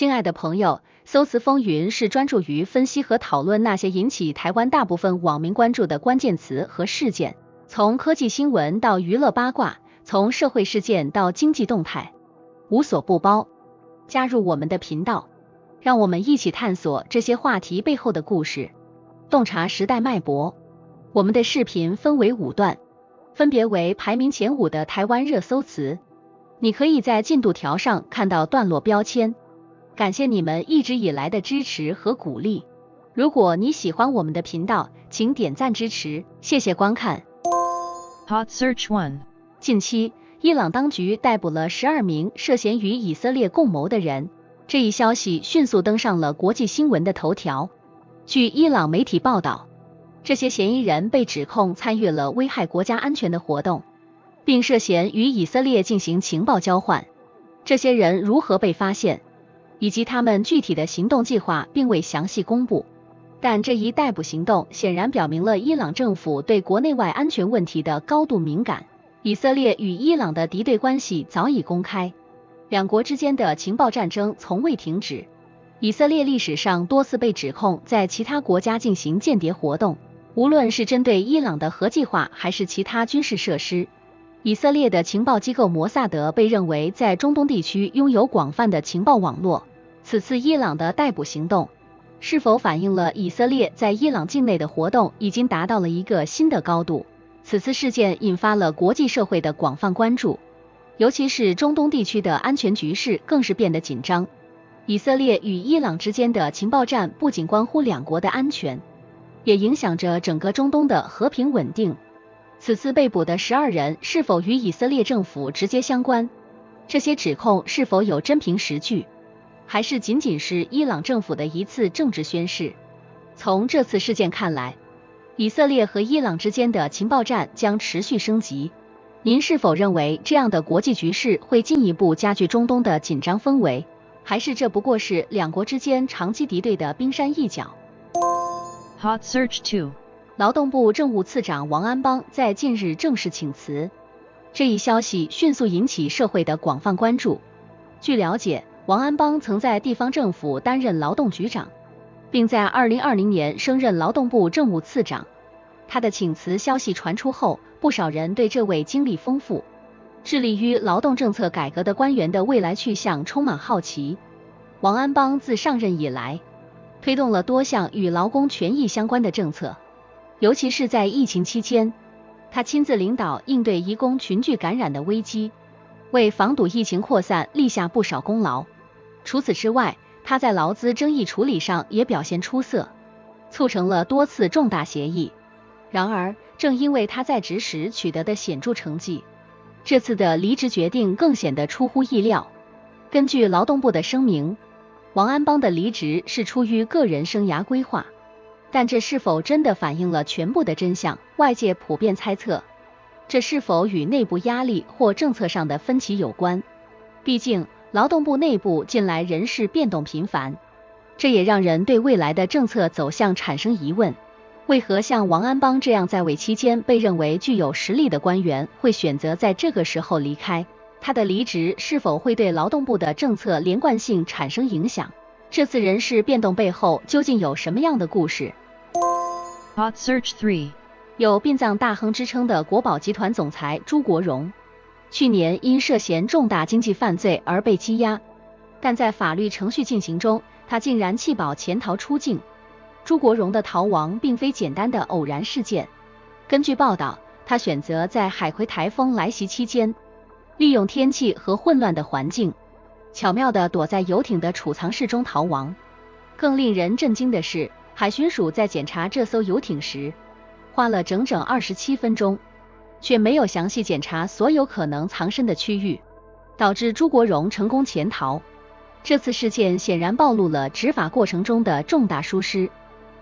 亲爱的朋友，搜词风云是专注于分析和讨论那些引起台湾大部分网民关注的关键词和事件，从科技新闻到娱乐八卦，从社会事件到经济动态，无所不包。加入我们的频道，让我们一起探索这些话题背后的故事，洞察时代脉搏。我们的视频分为5段，分别为排名前5的台湾热搜词。你可以在进度条上看到段落标签。感谢你们一直以来的支持和鼓励。如果你喜欢我们的频道，请点赞支持，谢谢观看。 Hot Search 1。 近期，伊朗当局逮捕了12名涉嫌与以色列共谋的人，这一消息迅速登上了国际新闻的头条。据伊朗媒体报道，这些嫌疑人被指控参与了危害国家安全的活动，并涉嫌与以色列进行情报交换。这些人如何被发现，以及他们具体的行动计划并未详细公布，但这一逮捕行动显然表明了伊朗政府对国内外安全问题的高度敏感。以色列与伊朗的敌对关系早已公开，两国之间的情报战争从未停止。以色列历史上多次被指控在其他国家进行间谍活动，无论是针对伊朗的核计划还是其他军事设施。以色列的情报机构摩萨德被认为在中东地区拥有广泛的情报网络。此次伊朗的逮捕行动是否反映了以色列在伊朗境内的活动已经达到了一个新的高度？此次事件引发了国际社会的广泛关注，尤其是中东地区的安全局势更是变得紧张。以色列与伊朗之间的情报战不仅关乎两国的安全，也影响着整个中东的和平稳定。此次被捕的12人是否与以色列政府直接相关？这些指控是否有真凭实据？还是仅仅是伊朗政府的一次政治宣示？从这次事件看来，以色列和伊朗之间的情报战将持续升级。您是否认为这样的国际局势会进一步加剧中东的紧张氛围，还是这不过是两国之间长期敌对的冰山一角？ Hot Search 2。 劳动部政务次长王安邦在近日正式请辞，这一消息迅速引起社会的广泛关注。据了解，王安邦曾在地方政府担任劳动局长，并在2020年升任劳动部政务次长。他的请辞消息传出后，不少人对这位经历丰富、致力于劳动政策改革的官员的未来去向充满好奇。王安邦自上任以来，推动了多项与劳工权益相关的政策，尤其是在疫情期间，他亲自领导应对移工群聚感染的危机，为防堵疫情扩散立下不少功劳。除此之外，他在劳资争议处理上也表现出色，促成了多次重大协议。然而，正因为他在职时取得的显著成绩，这次的离职决定更显得出乎意料。根据劳动部的声明，王安邦的离职是出于个人生涯规划，但这是否真的反映了全部的真相？外界普遍猜测，这是否与内部压力或政策上的分歧有关？毕竟，劳动部内部近来人事变动频繁，这也让人对未来的政策走向产生疑问。为何像王安邦这样在位期间被认为具有实力的官员会选择在这个时候离开？他的离职是否会对劳动部的政策连贯性产生影响？这次人事变动背后究竟有什么样的故事？ Hot Search 3。 有殡葬大亨之称的国宝集团总裁朱国荣，去年因涉嫌重大经济犯罪而被羁押，但在法律程序进行中，他竟然弃保潜逃出境。朱国荣的逃亡并非简单的偶然事件。根据报道，他选择在海葵台风来袭期间，利用天气和混乱的环境，巧妙地躲在游艇的储藏室中逃亡。更令人震惊的是，海巡署在检查这艘游艇时，花了整整27分钟，却没有详细检查所有可能藏身的区域，导致朱国荣成功潜逃。这次事件显然暴露了执法过程中的重大疏失。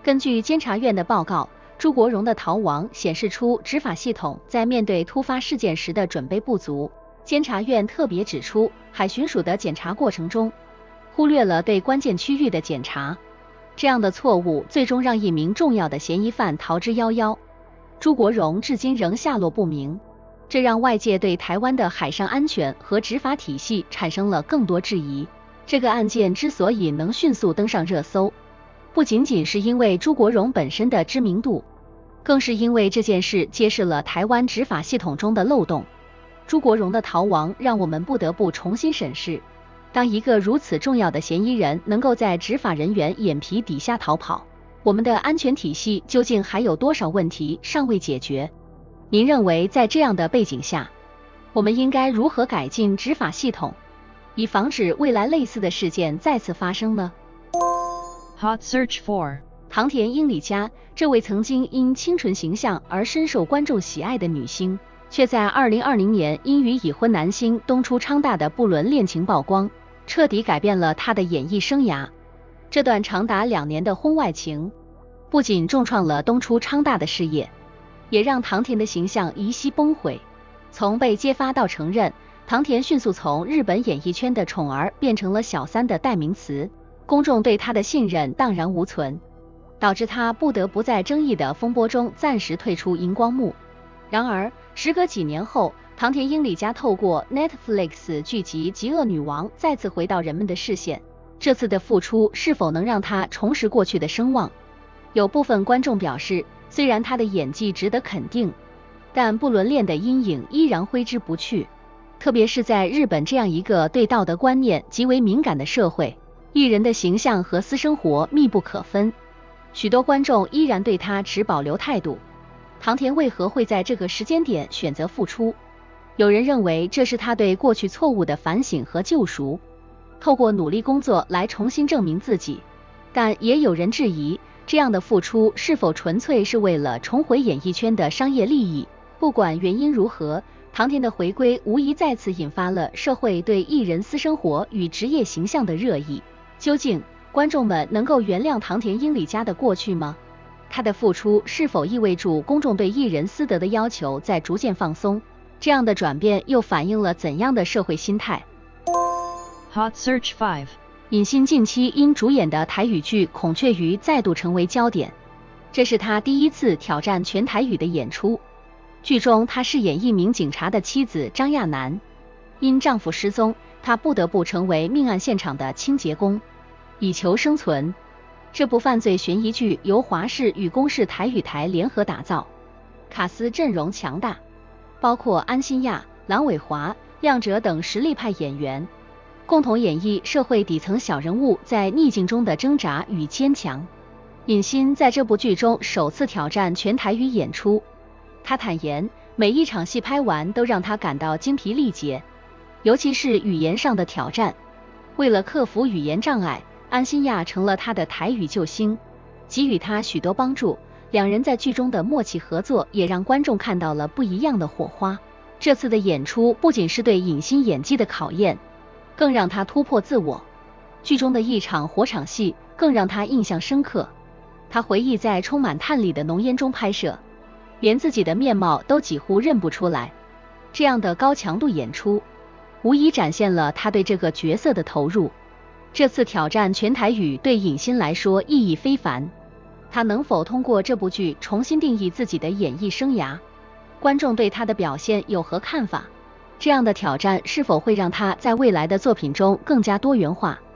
根据监察院的报告，朱国荣的逃亡显示出执法系统在面对突发事件时的准备不足。监察院特别指出，海巡署的检查过程中忽略了对关键区域的检查，这样的错误最终让一名重要的嫌疑犯逃之夭夭。朱国荣至今仍下落不明，这让外界对台湾的海上安全和执法体系产生了更多质疑。这个案件之所以能迅速登上热搜，不仅仅是因为朱国荣本身的知名度，更是因为这件事揭示了台湾执法系统中的漏洞。朱国荣的逃亡让我们不得不重新审视，当一个如此重要的嫌疑人能够在执法人员眼皮底下逃跑，我们的安全体系究竟还有多少问题尚未解决？您认为在这样的背景下，我们应该如何改进执法系统，以防止未来类似的事件再次发生呢？ Hot Search 4. 唐田英里佳，这位曾经因清纯形象而深受观众喜爱的女星，却在2020年因与已婚男星东出昌大的不伦恋情曝光，彻底改变了她的演艺生涯。这段长达2年的婚外情，不仅重创了东出昌大的事业，也让唐田的形象一夕崩毁。从被揭发到承认，唐田迅速从日本演艺圈的宠儿变成了小三的代名词，公众对她的信任荡然无存，导致她不得不在争议的风波中暂时退出荧光幕。然而，时隔几年后，唐田英里佳透过 Netflix 剧集《极恶女王》再次回到人们的视线。这次的复出是否能让她重拾过去的声望？有部分观众表示，虽然她的演技值得肯定，但不伦恋的阴影依然挥之不去。特别是在日本这样一个对道德观念极为敏感的社会，艺人的形象和私生活密不可分，许多观众依然对他持保留态度。唐田为何会在这个时间点选择复出？有人认为这是他对过去错误的反省和救赎，透过努力工作来重新证明自己。但也有人质疑，这样的复出是否纯粹是为了重回演艺圈的商业利益？不管原因如何，唐田的回归无疑再次引发了社会对艺人私生活与职业形象的热议。究竟观众们能够原谅唐田英里佳的过去吗？他的复出是否意味着公众对艺人私德的要求在逐渐放松？这样的转变又反映了怎样的社会心态？ Hot Search 5. 尹欣近期因主演的台语剧《孔雀鱼》再度成为焦点，这是他第一次挑战全台语的演出。剧中他饰演一名警察的妻子张亚楠，因丈夫失踪，她不得不成为命案现场的清洁工，以求生存。这部犯罪悬疑剧由华视与公视台语台联合打造，卡司阵容强大，包括安心亚、郎伟华、亮哲等实力派演员，共同演绎社会底层小人物在逆境中的挣扎与坚强。尹欣在这部剧中首次挑战全台语演出，他坦言每一场戏拍完都让他感到精疲力竭，尤其是语言上的挑战。为了克服语言障碍，安心亚成了他的台语救星，给予他许多帮助。两人在剧中的默契合作也让观众看到了不一样的火花。这次的演出不仅是对尹欣演技的考验，更让他突破自我。剧中的一场火场戏更让他印象深刻。他回忆在充满炭里的浓烟中拍摄，连自己的面貌都几乎认不出来。这样的高强度演出，无疑展现了他对这个角色的投入。这次挑战全台语对尹欣来说意义非凡，他能否通过这部剧重新定义自己的演艺生涯？观众对他的表现有何看法？这样的挑战是否会让他在未来的作品中更加多元化？